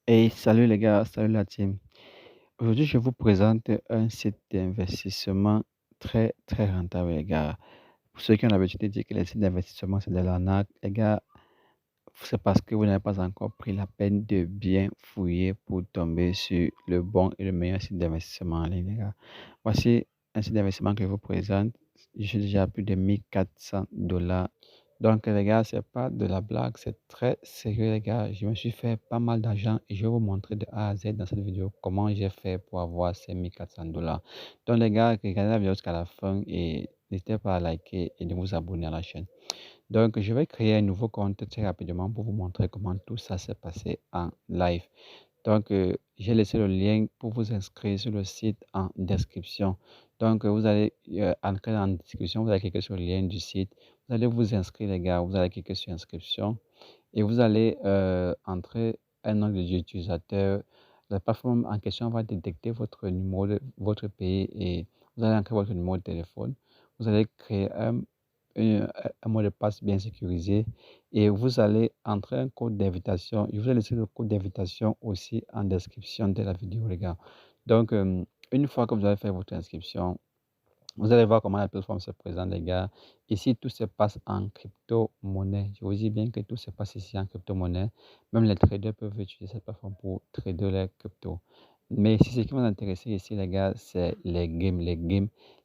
Et salut les gars, salut la team. Aujourd'hui, je vous présente un site d'investissement très, très rentable, les gars. Pour ceux qui ont l'habitude de dire que les sites d'investissement, c'est de l'arnaque, les gars, c'est parce que vous n'avez pas encore pris la peine de bien fouiller pour tomber sur le bon et le meilleur site d'investissement en ligne, les gars. Voici un site d'investissement que je vous présente. J'ai déjà plus de 1 400 $ donc, les gars, c'est pas de la blague, c'est très sérieux, les gars. Je me suis fait pas mal d'argent et je vais vous montrer de A à Z dans cette vidéo comment j'ai fait pour avoir ces 1 400 $. Donc, les gars, regardez la vidéo jusqu'à la fin et n'hésitez pas à liker et de vous abonner à la chaîne. Donc, je vais créer un nouveau compte très rapidement pour vous montrer comment tout ça s'est passé en live. Donc, j'ai laissé le lien pour vous inscrire sur le site en description. Donc, vous allez entrer en description, vous allez cliquer sur le lien du site. Vous allez vous inscrire, les gars. Vous allez cliquer sur inscription et vous allez entrer un nom d'utilisateur. La plateforme en question va détecter votre numéro, votre pays et vous allez entrer votre numéro de téléphone. Vous allez créer un, un mot de passe bien sécurisé et vous allez entrer un code d'invitation. Je vous ai laissé le code d'invitation aussi en description de la vidéo, les gars. Donc, une fois que vous avez fait votre inscription, vous allez voir comment la plateforme se présente, les gars. Ici, tout se passe en crypto-monnaie. Je vous dis bien que tout se passe ici en crypto-monnaie. Même les traders peuvent utiliser cette plateforme pour trader les crypto. Mais ici, ce qui va intéresser ici, les gars, c'est les games.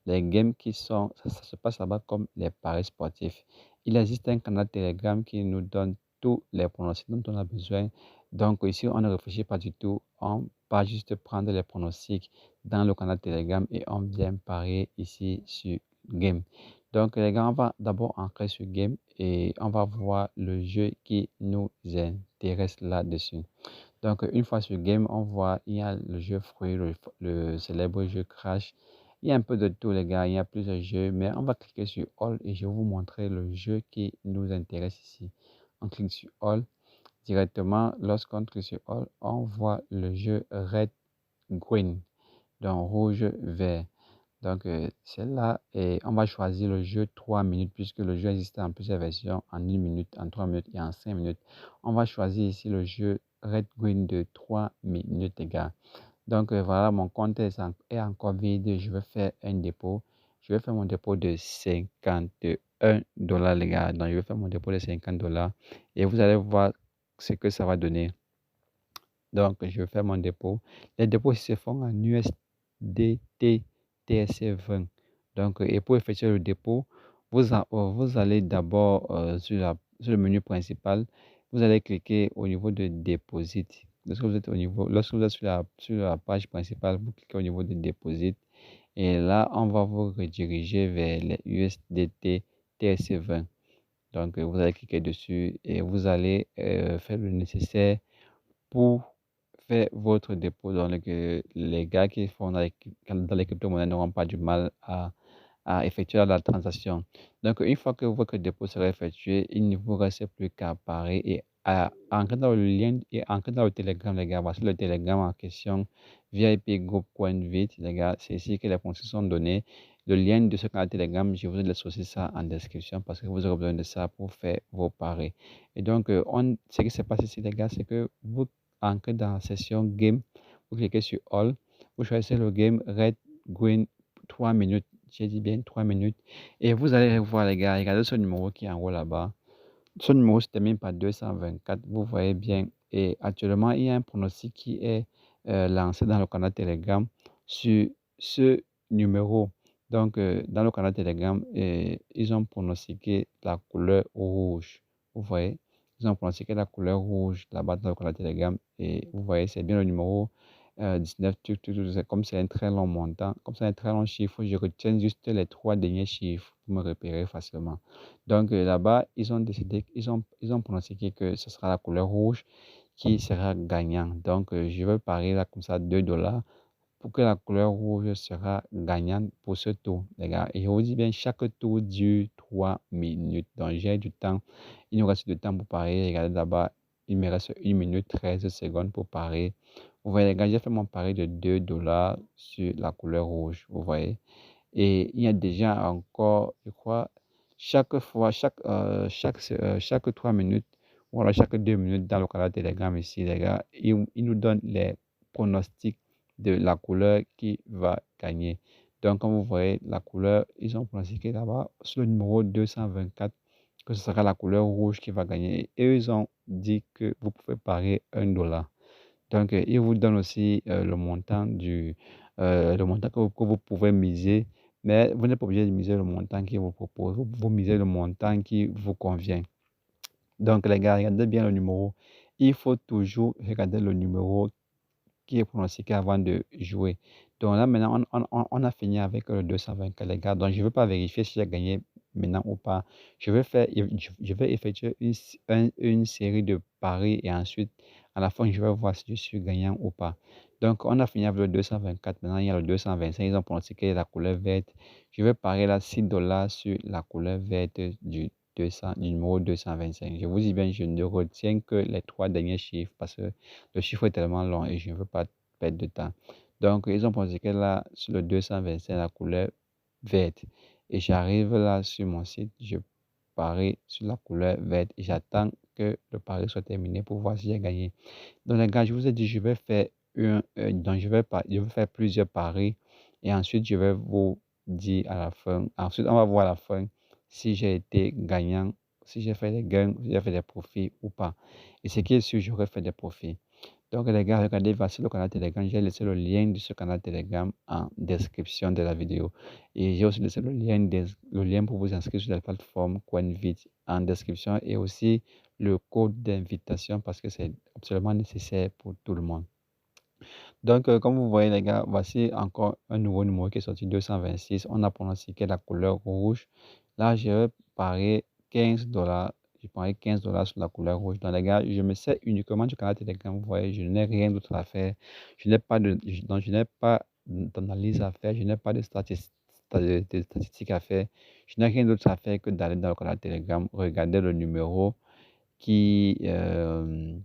Les games qui sont, ça se passe là-bas comme les paris sportifs. Il existe un canal Telegram qui nous donne tous les pronostics dont on a besoin. Donc ici, on ne réfléchit pas du tout. On va juste prendre les pronostics dans le canal Telegram et on vient parier ici sur Game. Donc les gars, on va d'abord entrer sur Game et on va voir le jeu qui nous intéresse là-dessus. Donc une fois sur Game, on voit il y a le jeu Fruit, le célèbre jeu Crash. Il y a un peu de tout les gars, il y a plusieurs jeux, mais on va cliquer sur All et je vais vous montrer le jeu qui nous intéresse ici. On clique sur All. Directement, lorsqu'on clique sur All, on voit le jeu Red Green, donc rouge, vert. Donc, celle-là, et on va choisir le jeu 3 minutes, puisque le jeu existe en plusieurs versions, en 1 minute, en 3 minutes et en 5 minutes. On va choisir ici le jeu Red Green de 3 minutes, les gars. Donc, voilà, mon compte est encore vide. Je vais faire un dépôt. Je vais faire mon dépôt de 51 $, les gars. Donc, je vais faire mon dépôt de 50 $ et vous allez voir ce que ça va donner. Donc, je vais faire mon dépôt. Les dépôts se font en USDT TSC20. Donc, et pour effectuer le dépôt, vous allez d'abord sur le menu principal. Vous allez cliquer au niveau de Deposit. Lorsque vous êtes sur la page principale, vous cliquez au niveau de Deposit. Et là, on va vous rediriger vers les USDT TSC20. Donc, vous allez cliquer dessus et vous allez faire le nécessaire pour faire votre dépôt. Donc, les gars qui font dans les crypto-monnaies n'auront pas du mal à effectuer la transaction. Donc, une fois que votre dépôt sera effectué, il ne vous reste plus qu'à parier et à entrer dans le lien et entrer dans le Telegram, les gars. Voici le Telegram en question, VIP Group CoinVit, les gars. C'est ici que les fonctions sont données. Le lien de ce canal Telegram, je vous laisse aussi ça en description parce que vous aurez besoin de ça pour faire vos paris. Et donc, ce qui se passe ici, les gars, c'est que vous entrez dans la session Game, vous cliquez sur All, vous choisissez le game Red, Green, 3 minutes. J'ai dit bien 3 minutes. Et vous allez voir, les gars, regardez ce numéro qui est en haut là-bas. Ce numéro se termine par 224. Vous voyez bien. Et actuellement, il y a un pronostic qui est lancé dans le canal Telegram sur ce numéro. Donc, dans le canal Telegram, ils ont pronostiqué la couleur rouge. Vous voyez? Ils ont pronostiqué la couleur rouge là-bas dans le canal Telegram. Et vous voyez, c'est bien le numéro 19. Comme c'est un très long montant, comme c'est un très long chiffre, je retiens juste les 3 derniers chiffres pour me repérer facilement. Donc là-bas, ils ont décidé, ils ont pronostiqué que ce sera la couleur rouge qui sera gagnant. Donc je vais parier là comme ça 2 $ pour que la couleur rouge sera gagnante pour ce tour, les gars. Et je vous dis bien, chaque tour dure 3 minutes. Donc j'ai du temps, il nous reste du temps pour parier. Regardez là-bas, il me reste 1 minute 13 secondes pour parier. Vous voyez, les gars, j'ai fait mon pari de 2 $ sur la couleur rouge, vous voyez. Et il y a déjà encore, je crois, chaque fois, chaque 3 minutes, Voilà, chaque 2 minutes dans le canal Telegram ici, les gars, il nous donne les pronostics de la couleur qui va gagner. Donc, comme vous voyez, la couleur, ils ont pronostiqué là-bas sur le numéro 224 que ce sera la couleur rouge qui va gagner. Et eux, ils ont dit que vous pouvez parier 1 dollar. Donc, ils vous donnent aussi le montant que vous pouvez miser, mais vous n'êtes pas obligé de miser le montant qu'ils vous proposent. Vous misez le montant qui vous convient. Donc, les gars, regardez bien le numéro. Il faut toujours regarder le numéro qui est pronostiqué avant de jouer. Donc là, maintenant, on a fini avec le 224, les gars. Donc, je ne veux pas vérifier si j'ai gagné maintenant ou pas. Je vais effectuer une série de paris et ensuite, à la fin, je vais voir si je suis gagnant ou pas. Donc, on a fini avec le 224. Maintenant, il y a le 225. Ils ont pronostiqué la couleur verte. Je vais parier là 6 dollars sur la couleur verte du numéro 225. Je vous dis bien, je ne retiens que les trois derniers chiffres parce que le chiffre est tellement long et je ne veux pas perdre de temps. Donc, ils ont pronostiqué là sur le 225 la couleur verte. Et j'arrive là sur mon site, je parie sur la couleur verte et j'attends que le pari soit terminé pour voir si j'ai gagné. Donc, les gars, je vous ai dit, donc je vais faire plusieurs paris et ensuite je vais vous dire à la fin. Ensuite, on va voir à la fin si j'ai été gagnant, si j'ai fait des gains, si j'ai fait des profits ou pas. Et ce qui est sûr, j'aurais fait des profits. Donc, les gars, regardez, voici le canal Telegram. J'ai laissé le lien de ce canal Telegram en description de la vidéo. Et j'ai aussi laissé le lien pour vous inscrire sur la plateforme CoinVit en description et aussi le code d'invitation parce que c'est absolument nécessaire pour tout le monde. Donc, comme vous voyez, les gars, voici encore un nouveau numéro qui est sorti 226. On a pronostiqué la couleur rouge. Là, je vais parier 15 dollars. Je parie 15 dollars sur la couleur rouge. Donc, les gars, je me sers uniquement du canal Telegram. Vous voyez, je n'ai rien d'autre à faire. Je n'ai pas d'analyse à faire. Je n'ai pas de statistiques à faire. Je n'ai rien d'autre à faire que d'aller dans le canal Telegram, regarder qui, euh,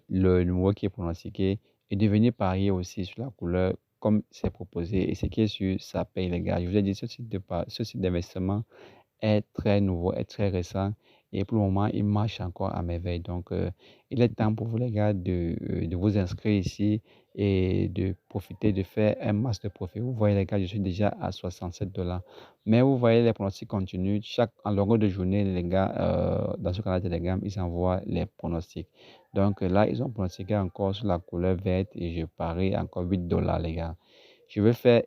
le numéro qui est pronostiqué et de venir parier aussi sur la couleur comme c'est proposé. Et ce qui est sûr, ça paye les gars. Je vous ai dit, ce site d'investissement est très nouveau, est très récent. Et pour le moment, il marche encore à merveille. Donc, il est temps pour vous, les gars, de vous inscrire ici et de profiter de faire un max de profit. Vous voyez, les gars, je suis déjà à 67 dollars. Mais vous voyez, les pronostics continuent. En longueur de journée, les gars, dans ce canal Telegram, ils envoient les pronostics. Donc, là, ils ont pronostiqué encore sur la couleur verte et je parie encore 8 dollars, les gars. Je vais faire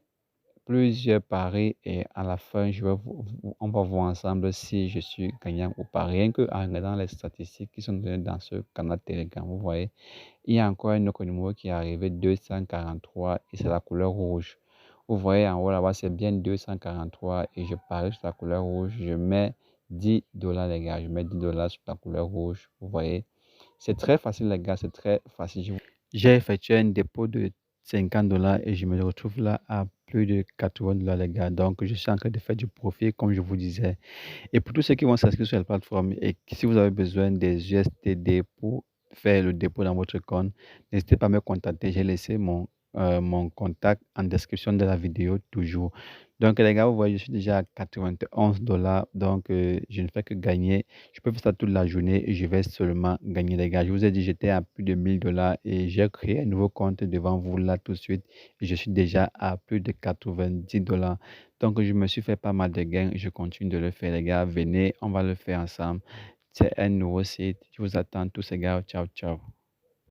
plusieurs paris et à la fin, on va voir ensemble si je suis gagnant ou pas. Rien que en regardant les statistiques qui sont données dans ce canal Telegram, vous voyez, il y a encore un autre numéro qui est arrivé, 243, et c'est la couleur rouge. Vous voyez en haut là-bas, c'est bien 243 et je parie sur la couleur rouge. Je mets 10 dollars, les gars. Je mets 10 dollars sur la couleur rouge. Vous voyez, c'est très facile, les gars. C'est très facile. J'ai effectué un dépôt de 50 dollars et je me retrouve là à plus de 80 dollars, les gars. Donc, je suis en train de faire du profit, comme je vous disais. Et pour tous ceux qui vont s'inscrire sur la plateforme et si vous avez besoin des USTD pour faire le dépôt dans votre compte, n'hésitez pas à me contacter. J'ai laissé mon contact en description de la vidéo toujours. Donc, les gars, vous voyez, je suis déjà à 91 dollars. Donc, je ne fais que gagner. Je peux faire ça toute la journée et je vais seulement gagner, les gars. Je vous ai dit, j'étais à plus de 1000 dollars et j'ai créé un nouveau compte devant vous là tout de suite. Et je suis déjà à plus de 90 dollars. Donc, je me suis fait pas mal de gains. Je continue de le faire, les gars. Venez, on va le faire ensemble. C'est un nouveau site. Je vous attends tous, les gars. Ciao, ciao.